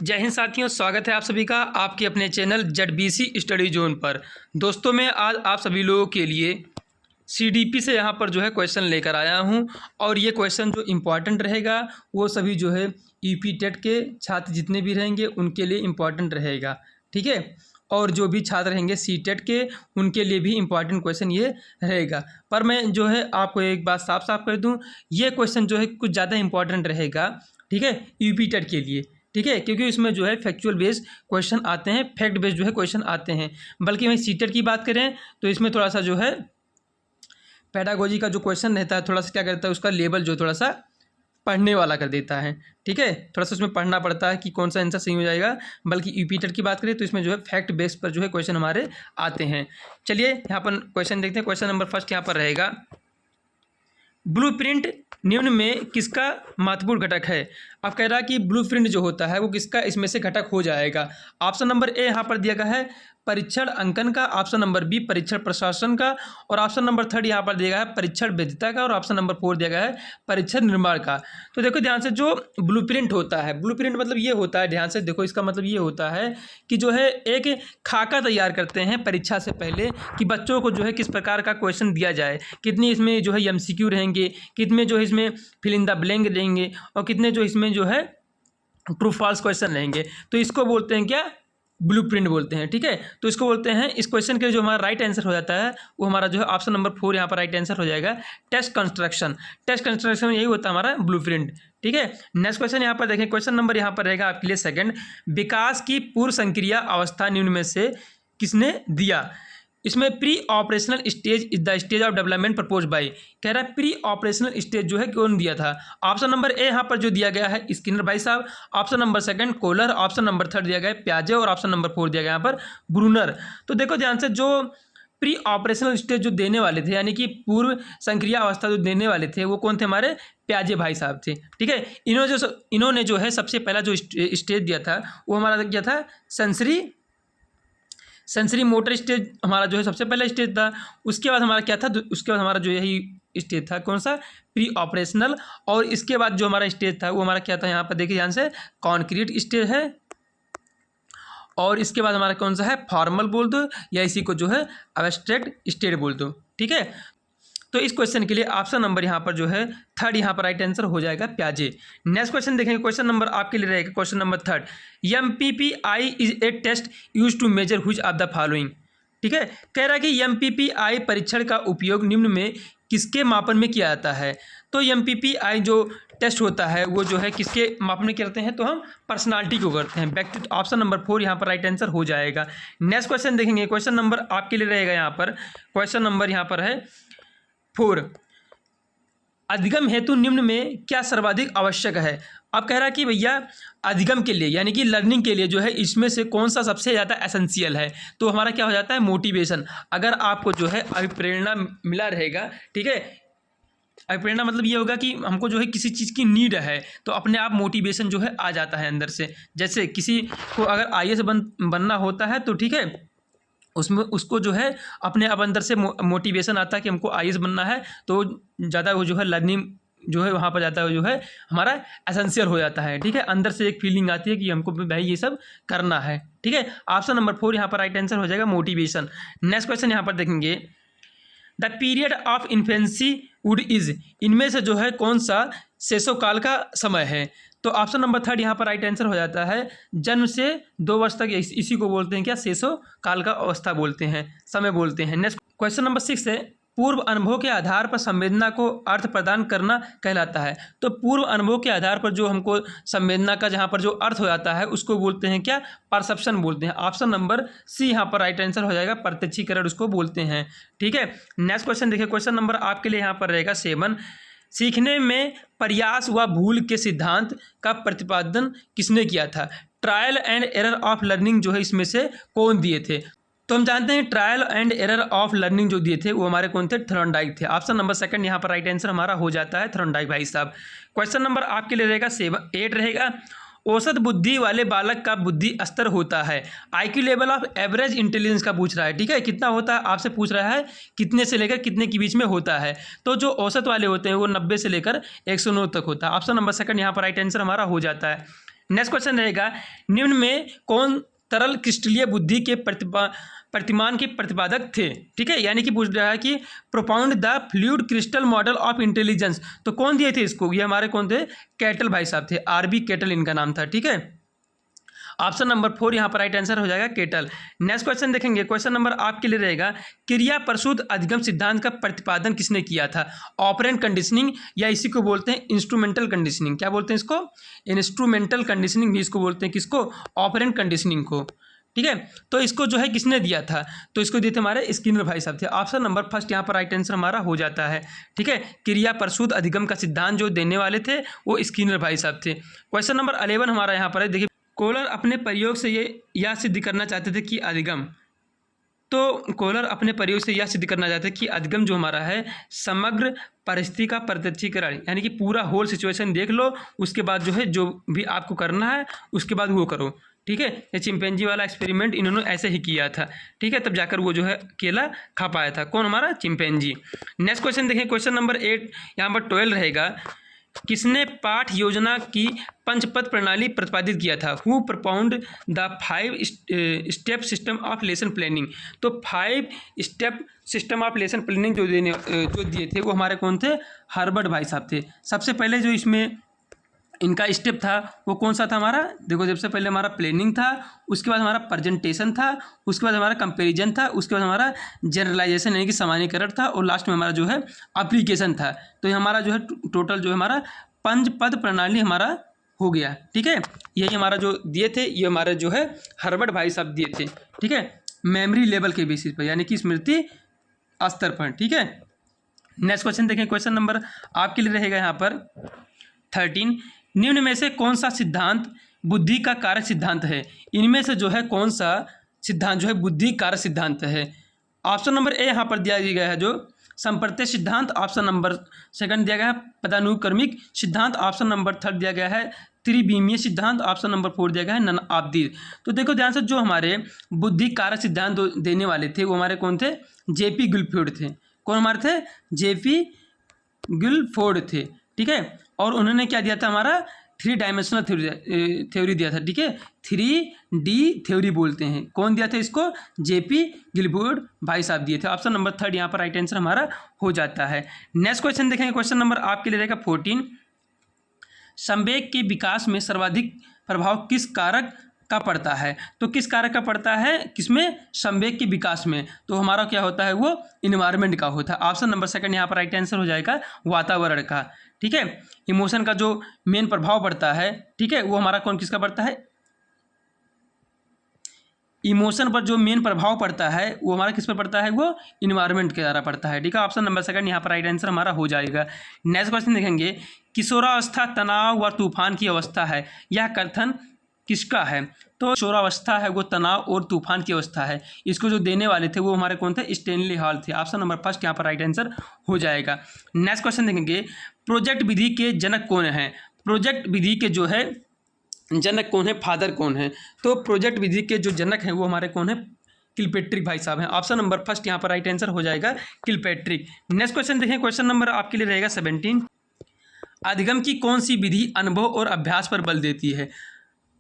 जय हिंद साथियों, स्वागत है आप सभी का आपके अपने चैनल जेडबीसी स्टडी जोन पर। दोस्तों मैं आज आप सभी लोगों के लिए सीडीपी से यहाँ पर जो है क्वेश्चन लेकर आया हूँ और ये क्वेश्चन जो इम्पॉर्टेंट रहेगा वो सभी जो है यूपी टेट के छात्र जितने भी रहेंगे उनके लिए इम्पॉर्टेंट रहेगा, ठीक है। और जो भी छात्र रहेंगे सी टेट के उनके लिए भी इम्पॉर्टेंट क्वेश्चन ये रहेगा। पर मैं जो है आपको एक बात साफ साफ कर दूँ, ये क्वेश्चन जो है कुछ ज़्यादा इम्पॉर्टेंट रहेगा, ठीक है, यूपी टेट के लिए, ठीक है, क्योंकि इसमें जो है फैक्चुअल बेस्ड क्वेश्चन आते हैं, फैक्ट बेस्ड जो है क्वेश्चन आते हैं। बल्कि वहीं सीटेट की बात करें तो इसमें थोड़ा सा जो है पेडागोजी का जो क्वेश्चन रहता है थोड़ा सा क्या करता है, उसका लेवल जो थोड़ा सा पढ़ने वाला कर देता है, ठीक है। थोड़ा सा उसमें पढ़ना पड़ता है कि कौन सा आंसर सही हो जाएगा। बल्कि यूपी टेट की बात करें तो इसमें जो है फैक्ट बेस्ड पर जो है क्वेश्चन हमारे आते हैं। चलिए यहाँ पर क्वेश्चन देखते हैं। क्वेश्चन नंबर फर्स्ट यहाँ पर रहेगा, ब्लूप्रिंट निम्न में किसका महत्वपूर्ण घटक है। अब कह रहा है कि ब्लूप्रिंट जो होता है वो किसका इसमें से घटक हो जाएगा। ऑप्शन नंबर ए यहाँ पर दिया गया है परीक्षण अंकन का, ऑप्शन नंबर बी परीक्षण प्रशासन का, और ऑप्शन नंबर थर्ड यहाँ पर दिया गया है परीक्षण वैधता का, और ऑप्शन नंबर फोर दिया गया है परीक्षण निर्माण का। तो देखो ध्यान से, जो ब्लूप्रिंट होता है, ब्लूप्रिंट मतलब ये होता है, ध्यान से देखो, इसका मतलब ये होता है कि जो है एक खाका तैयार करते हैं परीक्षा से पहले कि बच्चों को जो है किस प्रकार का क्वेश्चन दिया जाए, कितनी इसमें जो है एमसीक्यू रहेंगे, कितने जो है इसमें फिल इन द ब्लैंक रहेंगे, और कितने जो इसमें जो है ट्रू फॉल्स क्वेश्चन रहेंगे। तो इसको बोलते हैं क्या, ब्लूप्रिंट बोलते हैं, ठीक है। तो इसको बोलते हैं, इस क्वेश्चन के जो हमारा राइट आंसर हो जाता है वो हमारा जो है ऑप्शन नंबर फोर यहाँ पर राइट आंसर हो जाएगा, टेस्ट कंस्ट्रक्शन। टेस्ट कंस्ट्रक्शन यही होता है हमारा ब्लूप्रिंट, ठीक है। नेक्स्ट क्वेश्चन यहाँ पर देखें, क्वेश्चन नंबर यहाँ पर रहेगा आपके लिए सेकंड, विकास की पूर्व संक्रिया अवस्था निम्न में से किसने दिया। इसमें pre operational stage is the stage of development propose by, कह रहा है प्री ऑपरेशनल स्टेज जो है कौन दिया था। ऑप्शन नंबर ए यहाँ पर जो दिया गया है स्किनर भाई साहब, option number second Kohler, option number third दिया गया है प्याजे, और ऑप्शन नंबर फोर दिया गया यहाँ पर ब्रूनर। तो देखो ध्यान से, जो प्री ऑपरेशनल स्टेज जो देने वाले थे, यानी कि पूर्व संक्रिया अवस्था जो देने वाले थे, वो कौन थे, हमारे प्याजे भाई साहब थे, ठीक है। इन्होंने जो है सबसे पहला जो स्टेज दिया था वो हमारा क्या था, सेंसरी मोटर स्टेज हमारा जो है सबसे पहला स्टेज था। उसके बाद हमारा क्या था, उसके बाद हमारा जो यही स्टेज था कौन सा, प्री ऑपरेशनल। और इसके बाद जो हमारा स्टेज था वो हमारा क्या था, यहाँ पर देखिए ध्यान से, कॉन्क्रीट स्टेज है। और इसके बाद हमारा कौन सा है, फॉर्मल बोल दो, या इसी को जो है एब्स्ट्रैक्ट स्टेज बोल दो, ठीक है। तो इस क्वेश्चन के लिए ऑप्शन नंबर यहाँ पर जो है थर्ड यहाँ पर राइट आंसर हो जाएगा, प्याजे। नेक्स्ट क्वेश्चन देखेंगे, क्वेश्चन नंबर आपके लिए रहेगा question number third, MPPI is a test use to measure which of the following, ठीक है। कह रहा है कि MPPI परीक्षण का उपयोग निम्न में किसके मापन में किया जाता है। तो MPPI जो टेस्ट होता है वो जो है किसके मापन में करते हैं, तो हम पर्सनालिटी को करते हैं, व्यक्ति। ऑप्शन नंबर फोर यहाँ पर राइट आंसर हो जाएगा। नेक्स्ट क्वेश्चन देखेंगे, क्वेश्चन नंबर आपके लिए रहेगा यहाँ पर, क्वेश्चन नंबर यहाँ पर है फोर, अधिगम हेतु निम्न में क्या सर्वाधिक आवश्यक है। अब कह रहा है कि भैया अधिगम के लिए, यानी कि लर्निंग के लिए जो है इसमें से कौन सा सबसे ज़्यादा एसेंशियल है। तो हमारा क्या हो जाता है, मोटिवेशन। अगर आपको जो है अभिप्रेरणा मिला रहेगा, ठीक है, अभिप्रेरणा मतलब ये होगा कि हमको जो है किसी चीज़ की नीड है तो अपने आप मोटिवेशन जो है आ जाता है अंदर से। जैसे किसी को अगर IAS बनना होता है तो ठीक है, उसमें उसको जो है अपने अब अंदर से मोटिवेशन आता है कि हमको IAS बनना है, तो ज़्यादा वो जो है लर्निंग जो है वहाँ पर जाता है जो है हमारा एसेंशियल हो जाता है, ठीक है। अंदर से एक फीलिंग आती है कि हमको भाई ये सब करना है, ठीक है। ऑप्शन नंबर फोर यहाँ पर राइट आंसर हो जाएगा, मोटिवेशन। नेक्स्ट क्वेश्चन यहाँ पर देखेंगे, the period of infancy would is, इनमें से जो है कौन सा शैशवकाल का समय है। तो ऑप्शन नंबर थर्ड यहाँ पर राइट आंसर हो जाता है, जन्म से 2 वर्ष तक, इसी को बोलते हैं क्या, शैशवकाल का अवस्था बोलते हैं, समय बोलते हैं। नेक्स्ट क्वेश्चन नंबर 6 है, पूर्व अनुभव के आधार पर संवेदना को अर्थ प्रदान करना कहलाता है। तो पूर्व अनुभव के आधार पर जो हमको संवेदना का जहाँ पर जो अर्थ हो जाता है उसको बोलते हैं क्या, परसेप्शन बोलते हैं। ऑप्शन नंबर सी यहाँ पर राइट आंसर हो जाएगा, प्रत्यक्षीकरण उसको बोलते हैं, ठीक है। नेक्स्ट क्वेश्चन देखिए, क्वेश्चन नंबर आपके लिए यहाँ पर रहेगा 7, सीखने में प्रयास व भूल के सिद्धांत का प्रतिपादन किसने किया था। Trial and error of learning जो है इसमें से कौन दिए थे। तो हम जानते हैं trial and error of learning जो दिए थे वो हमारे कौन थे, थॉर्नडाइक थे। ऑप्शन नंबर सेकंड यहाँ पर राइट आंसर हमारा हो जाता है, थॉर्नडाइक भाई साहब। क्वेश्चन नंबर आपके लिए रहेगा 8 रहेगा, औसत बुद्धि वाले बालक का बुद्धि स्तर होता है, IQ level of average intelligence का पूछ रहा है, ठीक है। कितना होता है आपसे पूछ रहा है, कितने से लेकर कितने के बीच में होता है। तो जो औसत वाले होते हैं वो 90 से लेकर 109 तक होता है। ऑप्शन नंबर सेकंड यहाँ पर राइट आंसर हमारा हो जाता है। नेक्स्ट क्वेश्चन रहेगा, निम्न में कौन तरल क्रिस्टलीय बुद्धि के प्रतिमान के प्रतिपादक थे। ठीक है, यानी कि पूछ रहा है कि प्रोपाउंड the fluid crystal model of intelligence, तो कौन दिए थे इसको, ये हमारे कौन थे, कैटल भाई साहब थे, आरबी कैटल इनका नाम था। ठीक है, ऑप्शन नंबर 4 यहाँ पर राइट आंसर हो जाएगा केटल। नेक्स्ट क्वेश्चन देखेंगे, क्वेश्चन नंबर आपके लिए रहेगा, क्रिया प्रसूत अधिगम सिद्धांत का प्रतिपादन किसने किया था, ऑपरेंट कंडीशनिंग या इसी को बोलते हैं इंस्ट्रूमेंटल कंडीशनिंग। क्या बोलते हैं इसको, इंस्ट्रूमेंटल कंडीशनिंग भी इसको बोलते हैं, किसको, ऑपरेंट कंडीशनिंग को। ठीक है, तो इसको जो है किसने दिया था, तो इसको दिए थे हमारे स्किनर भाई साहब थे। ऑप्शन नंबर फर्स्ट यहाँ पर राइट आंसर हमारा हो जाता है। ठीक है, क्रिया प्रसूत अधिगम का सिद्धांत जो देने वाले थे वो स्किनर भाई साहब थे। क्वेश्चन नंबर 11 हमारा यहाँ पर है, देखिए, कोहलर अपने प्रयोग से यह सिद्ध करना चाहते थे कि अधिगम, तो कोहलर अपने प्रयोग से यह सिद्ध करना चाहते हैं कि अधिगम जो हमारा है समग्र परिस्थिति का प्रत्यक्षीकरण, यानी कि पूरा होल सिचुएशन देख लो, उसके बाद जो है जो भी आपको करना है उसके बाद वो करो। ठीक है, ये चिंपैंजी वाला एक्सपेरिमेंट इन्होंने ऐसे ही किया था। ठीक है, तब जाकर वो जो है केला खा पाया था, कौन, हमारा चिंपैंजी। नेक्स्ट क्वेश्चन देखें, क्वेश्चन नंबर 8 यहाँ पर 12 रहेगा, किसने पाठ योजना की पंचपद प्रणाली प्रतिपादित किया था, who propound the 5 step system of lesson planning, तो 5 step system of lesson planning जो दिए थे वो हमारे कौन थे, हर्बर्ट भाई साहब थे। सबसे पहले जो इसमें इनका स्टेप था वो कौन सा था हमारा, देखो, सबसे पहले हमारा प्लानिंग था, उसके बाद हमारा प्रेजेंटेशन था, उसके बाद हमारा कंपैरिजन था, उसके बाद हमारा जनरलाइजेशन यानी कि सामान्यीकरण था, और लास्ट में हमारा जो है एप्लीकेशन था। तो ये हमारा जो है टोटल जो है हमारा पंचपद प्रणाली हमारा हो गया। ठीक है, यही हमारा जो दिए थे ये हमारे जो है हर्बर्ट भाई साहब दिए थे। ठीक है, मेमोरी लेवल के बेसिस पर, यानी कि स्मृति स्तर पर। ठीक है, नेक्स्ट क्वेश्चन देखें, क्वेश्चन नंबर आपके लिए रहेगा यहाँ पर 13, निम्न में से कौन सा सिद्धांत बुद्धि का कारक सिद्धांत है, इनमें से जो है कौन सा सिद्धांत जो है बुद्धि कारक सिद्धांत है। ऑप्शन नंबर ए यहाँ पर दिया गया है जो संप्रत्यय सिद्धांत, ऑप्शन नंबर सेकंड दिया गया है पदानुक्रमिक सिद्धांत, ऑप्शन नंबर 3 दिया गया है त्रिविमीय सिद्धांत, ऑप्शन नंबर 4 दिया गया है नन ऑफ दीज। तो देखो ध्यान से, जो हमारे बुद्धि कारक सिद्धांत देने वाले थे वो हमारे कौन थे, जेपी गुइलफोर्ड थे। कौन हमारे थे, जेपी गुइलफोर्ड थे। ठीक है, और उन्होंने क्या दिया था, हमारा 3 डायमेंशनल थ्योरी दिया था। ठीक है, 3D थ्योरी बोलते हैं, कौन दिया था इसको, जेपी गिलफोर्ड भाई साहब दिए थे। ऑप्शन नंबर 3 यहाँ पर राइट आंसर हमारा हो जाता है। नेक्स्ट क्वेश्चन देखेंगे, क्वेश्चन नंबर आपके लिए रहेगा 14, संवेग के विकास में सर्वाधिक प्रभाव किस कारक का पड़ता है, तो किस कारक का पड़ता है, किसमें, संवेग के विकास में, तो हमारा क्या होता है वो इन्वायरमेंट का होता है। ऑप्शन नंबर सेकंड यहाँ पर राइट आंसर हो जाएगा वातावरण का। ठीक है, इमोशन का जो मेन प्रभाव पड़ता है, ठीक है, वो हमारा कौन किसका पड़ता है, इमोशन पर जो मेन प्रभाव पड़ता है वो हमारा किस पर पड़ता है, वो इन्वायरमेंट के द्वारा पड़ता है। ठीक है, ऑप्शन नंबर सेकंड यहाँ पर राइट आंसर हमारा हो जाएगा। नेक्स्ट क्वेश्चन देखेंगे, किशोरावस्था तनाव व तूफान की अवस्था है, यह कथन किसका है, तो किशोरावस्था है वो तनाव और तूफान की अवस्था है। इसको जो देने वाले थे वो हमारे कौन थे, स्टैनली हॉल थे। ऑप्शन नंबर फर्स्ट यहाँ पर राइट आंसर हो जाएगा। नेक्स्ट क्वेश्चन देखेंगे, प्रोजेक्ट विधि के जनक कौन हैं, प्रोजेक्ट विधि के जो है जनक कौन है, फादर कौन है, तो प्रोजेक्ट विधि के जो जनक हैं वो हमारे कौन है, किलपेट्रिक भाई साहब हैं। ऑप्शन नंबर फर्स्ट यहाँ पर राइट आंसर हो जाएगा किलपेट्रिक। नेक्स्ट क्वेश्चन देखें, क्वेश्चन नंबर आपके लिए रहेगा 17, अधिगम की कौन सी विधि अनुभव और अभ्यास पर बल देती है,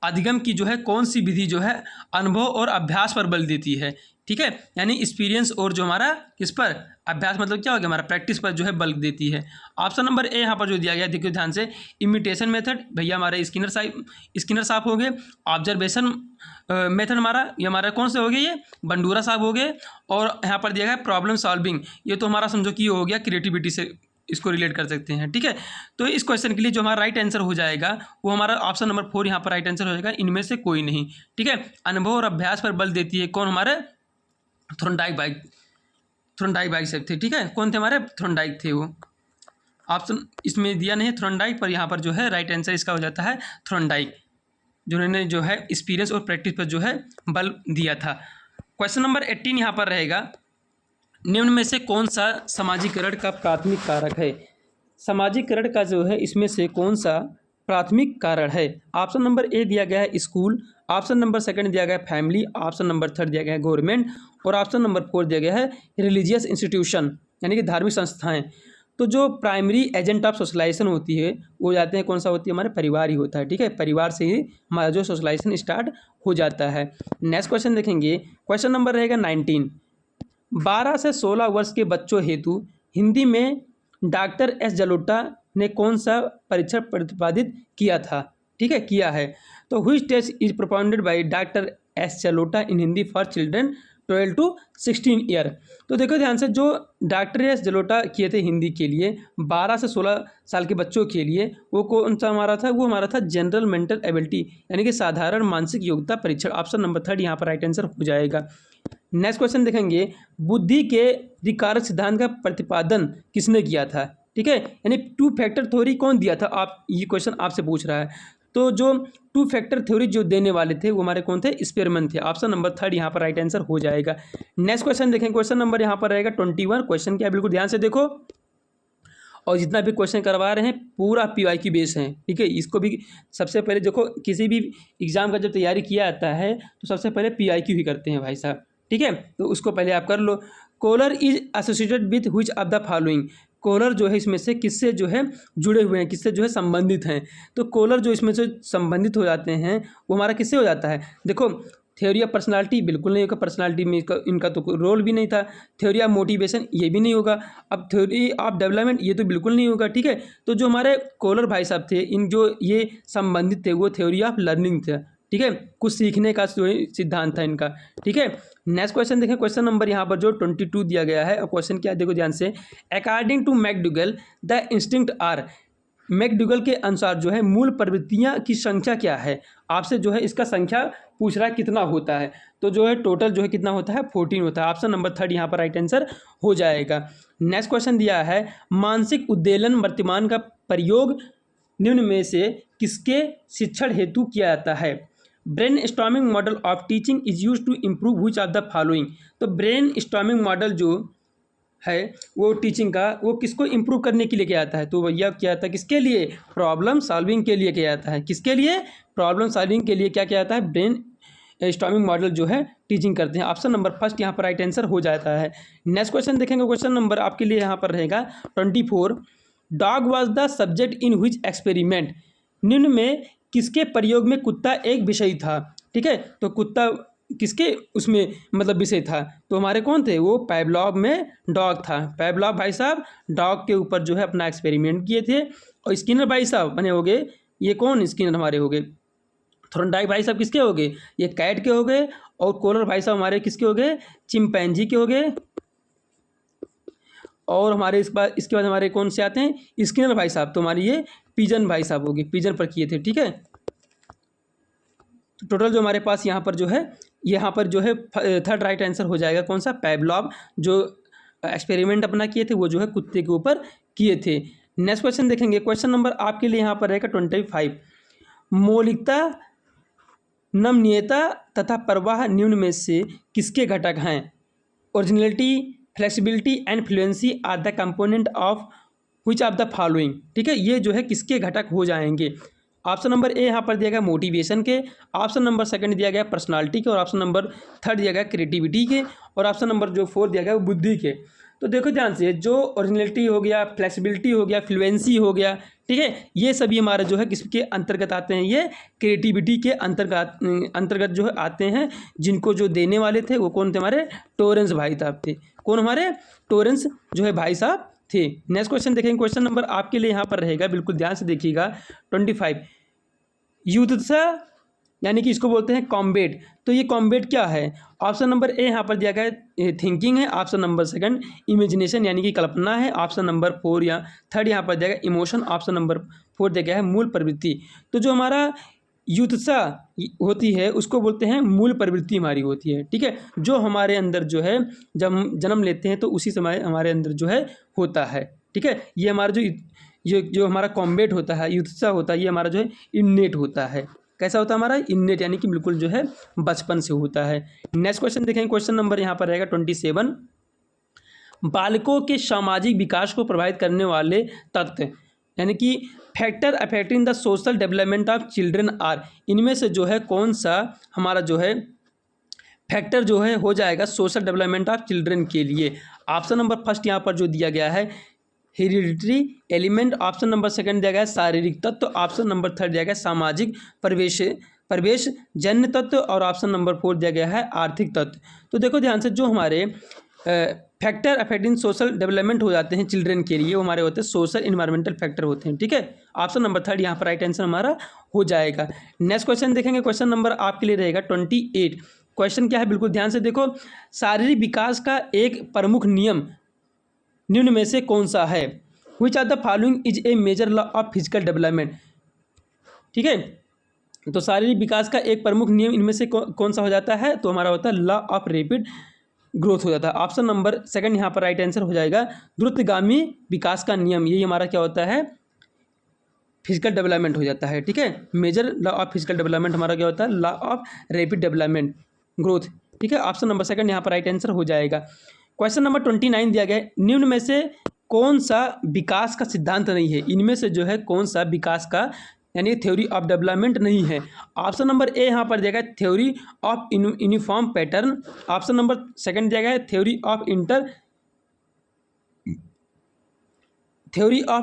अधिगम की जो है कौन सी विधि जो है अनुभव और अभ्यास पर बल देती है। ठीक है, यानी एक्सपीरियंस और जो हमारा किस पर, अभ्यास मतलब क्या हो गया, हमारा प्रैक्टिस पर जो है बल देती है। ऑप्शन नंबर ए यहाँ पर जो दिया गया, देखिए ध्यान से, इमिटेशन मेथड भैया हमारे स्किनर साहब हो गए, ऑब्जर्वेशन मेथड हमारा ये हमारा कौन से हो गए, ये बंडूरा साहब हो गए, और यहाँ पर दिया गया प्रॉब्लम सॉल्विंग, ये तो हमारा समझो कि ये हो गया क्रिएटिविटी से इसको रिलेट कर सकते हैं। ठीक है, तो इस क्वेश्चन के लिए जो हमारा राइट आंसर हो जाएगा वो हमारा ऑप्शन नंबर 4 यहाँ पर राइट आंसर हो जाएगा, इनमें से कोई नहीं। ठीक है, अनुभव और अभ्यास पर बल देती है, कौन, हमारे थ्रोनडाइक भाई साहब थे। ठीक है, कौन थे, हमारे थ्रोनडाइक थे वो। ऑप्शन इसमें दिया नहीं है थ्रोनडाइक, पर यहाँ पर जो है राइट आंसर इसका हो जाता है थ्रोनडाइक, जिन्होंने जो है एक्सपीरियंस और प्रैक्टिस पर जो है बल दिया था। क्वेश्चन नंबर 18 यहाँ पर रहेगा, निम्न में से कौन सा सामाजिकरण का प्राथमिक कारक है, सामाजिकरण का जो है इसमें से कौन सा प्राथमिक कारण है। ऑप्शन नंबर ए दिया गया है स्कूल, ऑप्शन नंबर सेकंड दिया गया है फैमिली, ऑप्शन नंबर 3 दिया गया है गवर्नमेंट, और ऑप्शन नंबर 4 दिया गया है रिलीजियस इंस्टीट्यूशन, यानी कि धार्मिक संस्थाएं। तो जो प्राइमरी एजेंट ऑफ सोशलाइजेशन होती है वो जाते हैं कौन सा होती है, हमारे परिवार ही होता है। ठीक है, परिवार से ही हमारा जो सोशलाइजेशन स्टार्ट हो जाता है। नेक्स्ट क्वेश्चन देखेंगे, क्वेश्चन नंबर रहेगा 19। 12 से 16 वर्ष के बच्चों हेतु हिंदी में डॉक्टर एस जलोटा ने कौन सा परीक्षण प्रतिपादित किया था? ठीक है, किया है। तो which test is propounded by doctor S Jalota in Hindi for children 12 to 16 year. तो देखो ध्यान से, जो डॉक्टर एस जलोटा किए थे हिंदी के लिए 12 से 16 साल के बच्चों के लिए, वो कौन सा हमारा था? वो हमारा था जनरल मेंटल एबिलिटी, यानी कि साधारण मानसिक योग्यता परीक्षण। ऑप्शन नंबर 3 यहाँ पर राइट आंसर हो जाएगा। नेक्स्ट क्वेश्चन देखेंगे, बुद्धि के द्विकारक सिद्धांत का प्रतिपादन किसने किया था? ठीक है, यानी टू फैक्टर थ्योरी कौन दिया था? आप ये क्वेश्चन आपसे पूछ रहा है। तो जो टू फैक्टर थ्योरी जो देने वाले थे वो हमारे कौन थे? स्पेरमैन थे। ऑप्शन नंबर 3 यहाँ पर राइट आंसर हो जाएगा। नेक्स्ट क्वेश्चन देखें, क्वेश्चन नंबर यहाँ पर रहेगा 21। क्वेश्चन क्या, बिल्कुल ध्यान से देखो, और जितना भी क्वेश्चन करवा रहे हैं पूरा PYQ बेस है। ठीक है, इसको भी सबसे पहले देखो, किसी भी एग्जाम का जब तैयारी किया जाता है तो सबसे पहले PYQ ही करते हैं भाई साहब। ठीक है, तो उसको पहले आप कर लो। Collar is associated with which of the following? Collar जो है इसमें से किससे जो है जुड़े हुए हैं, किससे जो है संबंधित हैं? तो कोलर जो इसमें से संबंधित हो जाते हैं वो हमारा किससे हो जाता है? देखो, थ्योरी ऑफ पर्सनालिटी बिल्कुल नहीं होगा, पर्सनालिटी में इनका तो कोई रोल भी नहीं था। थ्योरी ऑफ मोटिवेशन ये भी नहीं होगा। अब थ्योरी ऑफ डेवलपमेंट ये तो बिल्कुल नहीं होगा। ठीक है, तो जो हमारे कोलर भाई साहब थे, इन जो ये संबंधित थे वो थ्योरी ऑफ लर्निंग था। ठीक है, कुछ सीखने का जो सिद्धांत था इनका। ठीक है, नेक्स्ट क्वेश्चन देखें, क्वेश्चन नंबर यहाँ पर जो 22 दिया गया है। और क्वेश्चन क्या, देखो ध्यान से, according to McDougall the instinct are. McDougall के अनुसार जो है मूल प्रवृत्तियाँ की संख्या क्या है? आपसे जो है इसका संख्या पूछ रहा है कितना होता है, तो जो है टोटल जो है कितना होता है? 14 होता है। ऑप्शन नंबर 3 यहाँ पर राइट आंसर हो जाएगा। नेक्स्ट क्वेश्चन दिया है, मानसिक उद्वेलन वर्तमान का प्रयोग निम्न में से किसके शिक्षण हेतु किया जाता है? Brain storming model of teaching is use to improve which of the following? तो ब्रेन स्टॉर्मिंग मॉडल जो है वो टीचिंग का, वो किसको इम्प्रूव करने के लिए किया जाता है? तो भैया क्या था, किसके लिए? प्रॉब्लम सॉल्विंग के लिए किया जाता है। किसके लिए? प्रॉब्लम सॉल्विंग के लिए क्या किया जाता है? ब्रेन स्टॉर्मिंग मॉडल जो है टीचिंग करते हैं। ऑप्शन नंबर 1 यहाँ पर राइट आंसर हो जाता है। नेक्स्ट क्वेश्चन देखेंगे, क्वेश्चन नंबर आपके लिए यहाँ पर रहेगा 24। Dog was the subject in which experiment? निम्न में किसके प्रयोग में कुत्ता एक विषय था? ठीक है, तो कुत्ता किसके उसमें मतलब विषय था? तो हमारे कौन थे? वो पावलोव में डॉग था। पावलोव भाई साहब डॉग के ऊपर जो है अपना एक्सपेरिमेंट किए थे। और स्किनर भाई साहब बने हो गए, ये कौन स्किनर हमारे हो गए? थॉर्नडाइक भाई साहब किसके हो गए? ये कैट के हो गए। और कोलर भाई साहब हमारे किसके हो गए? चिंपैंजी के हो गए। और हमारे इसके बाद हमारे कौन से आते हैं? स्किनर भाई साहब, तो हमारे ये पिजन भाई साहब हो गए, पिजन पर किए थे। ठीक है, तो टोटल जो हमारे पास यहाँ पर जो है, यहाँ पर जो है 3rd राइट आंसर हो जाएगा। कौन सा? पावलोव जो एक्सपेरिमेंट अपना किए थे वो जो है कुत्ते के ऊपर किए थे। नेक्स्ट क्वेश्चन देखेंगे, क्वेश्चन नंबर आपके लिए यहाँ पर रहेगा 25। मौलिकता, नमनीयता तथा प्रवाह निम्न में से किसके घटक हैं? Originality, flexibility and fluency are the component of which of the following? ठीक है, ये जो है किसके घटक हो जाएंगे? ऑप्शन नंबर ए यहाँ पर दिया गया मोटिवेशन के, ऑप्शन नंबर 2 दिया गया पर्सनालिटी के, और ऑप्शन नंबर 3 दिया गया क्रिएटिविटी के, और ऑप्शन नंबर जो 4 दिया गया वो बुद्धि के। तो देखो ध्यान से, जो ओरिजिनलिटी हो गया, फ्लेक्सिबिलिटी हो गया, फ्लुएंसी हो गया, ठीक है, ये सभी हमारे जो है किसके अंतर्गत आते हैं? ये क्रिएटिविटी के अंतर्गत जो है आते हैं। जिनको जो देने वाले थे वो कौन थे? हमारे टोरेंस भाई साहब थे। कौन? हमारे टोरेंस जो है भाई साहब थे। नेक्स्ट क्वेश्चन देखेंगे, क्वेश्चन नंबर आपके लिए यहाँ पर रहेगा, बिल्कुल ध्यान से देखिएगा 25। युद्धता यानी कि इसको बोलते हैं कॉम्बेट। तो ये कॉम्बेट क्या है? ऑप्शन नंबर ए यहाँ पर दिया गया है थिंकिंग है, ऑप्शन नंबर 2 इमेजिनेशन यानी कि कल्पना है, ऑप्शन नंबर 4 या 3 यहाँ पर दिया गया इमोशन, ऑप्शन नंबर 4 दिया गया है मूल प्रवृत्ति। तो जो हमारा युद्धता होती है उसको बोलते हैं मूल प्रवृत्ति हमारी होती है। ठीक है, जो हमारे अंदर जो है जब हम जन्म लेते हैं तो उसी समय हमारे अंदर जो है होता है। ठीक है, ये हमारा जो हमारा कॉम्बेट होता है, युद्धता होता है, ये हमारा जो है इन्नेट होता है। कैसा होता है? हमारा इन्नेट यानी कि बिल्कुल जो है बचपन से होता है। नेक्स्ट क्वेश्चन देखेंगे, क्वेश्चन नंबर यहाँ पर रहेगा 27। बालकों के सामाजिक विकास को प्रभावित करने वाले तत्व यानी कि factor affecting the social development of children are, इनमें से जो है कौन सा हमारा जो है फैक्टर जो है हो जाएगा सोशल डेवलपमेंट ऑफ चिल्ड्रन के लिए? ऑप्शन नंबर 1 यहाँ पर जो दिया गया है hereditary element, option number second दिया गया है शारीरिक तत्व, ऑप्शन नंबर थर्ड दिया गया है सामाजिक प्रवेश जन्य तत्व, और ऑप्शन नंबर फोर दिया गया है आर्थिक तत्व। तो देखो ध्यान से, जो हमारे फैक्टर अफेक्टिंग सोशल डेवलपमेंट हो जाते हैं चिल्ड्रन के लिए, वो हमारे होते हैं सोशल इन्वायरमेंटल फैक्टर होते हैं, ठीक है। ऑप्शन नंबर थर्ड यहाँ पर राइट आंसर हमारा हो जाएगा। नेक्स्ट क्वेश्चन देखेंगे, क्वेश्चन नंबर आपके लिए रहेगा 28। क्वेश्चन क्या है, बिल्कुल ध्यान से देखो। शारीरिक विकास का एक प्रमुख नियम निम्न में से कौन सा है? Which are the following is a major law of physical development, ठीक है। तो शारीरिक विकास का एक प्रमुख नियम इनमें से कौन सा हो जाता है? तो हमारा होता है लॉ ऑफ रैपिड ग्रोथ हो जाता है। ऑप्शन नंबर सेकंड यहाँ पर राइट आंसर हो जाएगा द्रुतगामी विकास का नियम, यही हमारा क्या होता है? फिजिकल डेवलपमेंट हो जाता है, ठीक है। Major law of physical development हमारा क्या होता है? Law of rapid development growth, ठीक है। ऑप्शन नंबर सेकंड यहाँ पर राइट आंसर हो जाएगा। क्वेश्चन नंबर 29 दिया गया है, निम्न में से कौन सा विकास का सिद्धांत नहीं है? इनमें से जो है कौन सा विकास का यानी थ्योरी ऑफ डेवलपमेंट नहीं है? ऑप्शन नंबर ए यहाँ पर दिया गया है theory of uniform pattern, option number second दिया गया है थ्योरी ऑफ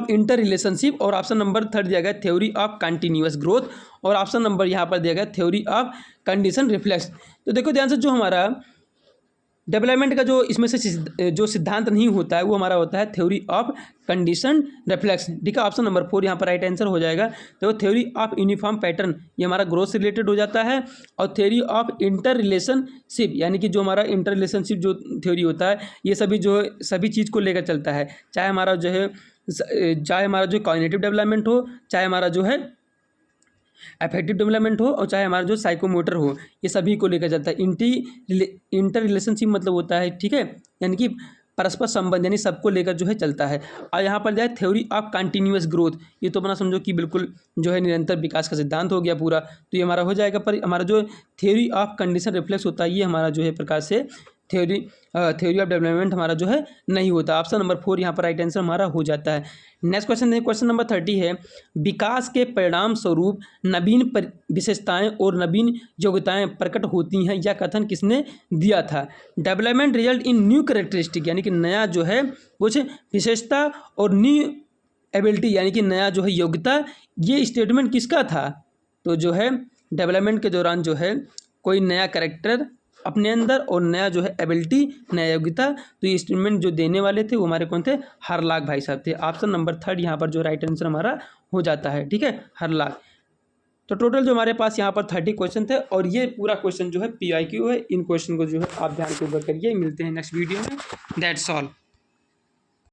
इंटर रिलेशनशिप, और ऑप्शन नंबर थर्ड दिया गया थ्योरी ऑफ कंटिन्यूअस ग्रोथ, और ऑप्शन नंबर यहाँ पर दिया गया थ्योरी ऑफ कंडीशन रिफ्लेक्स। तो देखो ध्यान से, जो हमारा डेवलपमेंट का जो इसमें से जो सिद्धांत नहीं होता है वो हमारा होता है थ्योरी ऑफ कंडीशन रिफ्लेक्स, ठीक है। ऑप्शन नंबर फोर यहाँ पर राइट आंसर हो जाएगा। तो थ्योरी ऑफ यूनिफॉर्म पैटर्न ये हमारा ग्रोथ से रिलेटेड हो जाता है, और थ्योरी ऑफ इंटर रिलेशनशिप यानी कि जो हमारा इंटर रिलेशनशिप जो थ्योरी होता है ये सभी चीज़ को लेकर चलता है, चाहे हमारा जो कॉग्निटिव डेवलपमेंट हो, चाहे हमारा जो है अफेक्टिव डेवलपमेंट हो, और चाहे हमारा जो साइकोमोटर हो, ये सभी को लेकर जाता है। इंटर रिलेशनशिप मतलब होता है, ठीक है, यानी कि परस्पर संबंध, यानी सबको लेकर जो है चलता है। और यहाँ पर जो है थ्योरी ऑफ कंटिन्यूअस ग्रोथ, ये तो अपना समझो कि बिल्कुल जो है निरंतर विकास का सिद्धांत हो गया पूरा, तो ये हमारा हो जाएगा। पर हमारा जो थ्योरी ऑफ कंडीशन रिफ्लेक्स होता है ये हमारा जो है प्रकार से थ्योरी ऑफ डेवलपमेंट हमारा जो है नहीं होता। ऑप्शन नंबर फोर यहाँ पर राइट आंसर हमारा हो जाता है। नेक्स्ट क्वेश्चन है, क्वेश्चन नंबर 30 है, विकास के परिणाम स्वरूप नवीन विशेषताएं और नवीन योग्यताएं प्रकट होती हैं, यह कथन किसने दिया था? Development result in new characteristic, यानी कि नया जो है कुछ विशेषता, और न्यू एबिलिटी यानी कि नया जो है योग्यता, ये स्टेटमेंट किसका था? तो जो है डेवलपमेंट के दौरान जो है कोई नया कैरेक्टर अपने अंदर और नया जो है एबिलिटी, नया योग्यता, तो ये स्टेटमेंट जो देने वाले थे वो हमारे कौन थे? हरलाख भाई साहब थे। ऑप्शन नंबर थर्ड यहाँ पर जो राइट आंसर हमारा हो जाता है, ठीक है, हरलाख। तो टोटल जो हमारे पास यहाँ पर 30 क्वेश्चन थे, और ये पूरा क्वेश्चन जो है PIQ है। इन क्वेश्चन को जो है आप ध्यान से करिए। मिलते हैं नेक्स्ट वीडियो में। That's all.